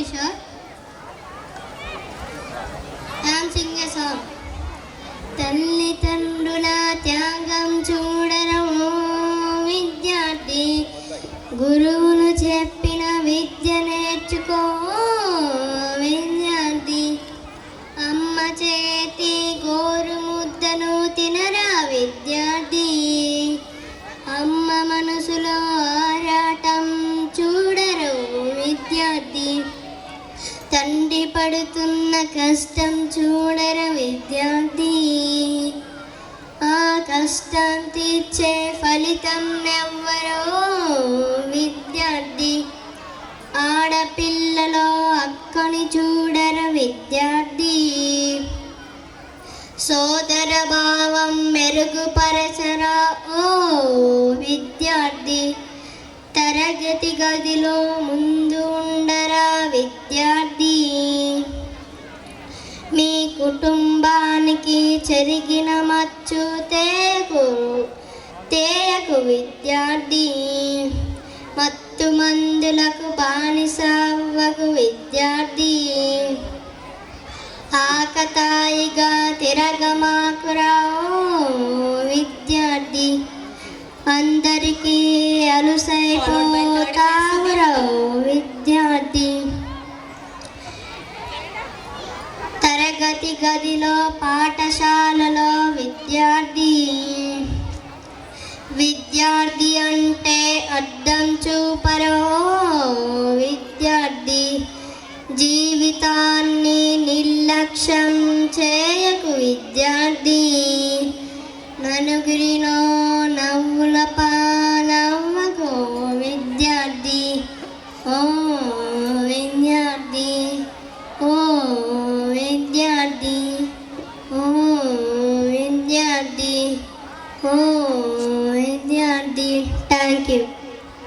Kishore. I am singing a song. తల్లి తండ్రుల త్యాగం చూడరము విద్యార్థి, గురువులు చెప్పిన విద్య నేర్చుకో విద్యార్థి, అమ్మ చేతి గోరు ముద్దను తినరా విద్యార్థి, అమ్మ మనసులో ఆరాటం చూడరు విద్యార్థి, తండ్రి పడుతున్న కష్టం చూడర విద్యార్థి, ఆ కష్టం తీర్చే ఫలితం ఎవ్వరో విద్యార్థి, ఆడపిల్లలో అక్కని చూడర విద్యార్థి, సోదర భావం మెరుగుపరచరా ఓ విద్యార్థి, తరగతి గదిలో ముందు ఉండరా విద్యార్థి, మీ కుటుంబానికి చెరిగిన మచ్చు తేయకు విద్యార్థి, మత్తు మందులకు బానిస అవ్వకు విద్యార్థి, ఆకతాయిగా తిరగమాకురా విద్యార్థి, అందరికీ అలుసైపోతావురా విద్యార్థి, తరగతి గదిలో పాఠశాలలో విద్యార్థి, విద్యార్థి అంటే అర్థం చూపరో విద్యార్థి, జీవితాన్ని నిర్లక్ష్యం చేయకు విద్యార్థి, నలుగురిలో నవ్వుల పాలవ్వకు విద్యార్థి, ఓ విద్యార్థి, ఓ విద్యార్థి, ఓ విద్యార్థి, ఓ విద్యార్థి. Thank you.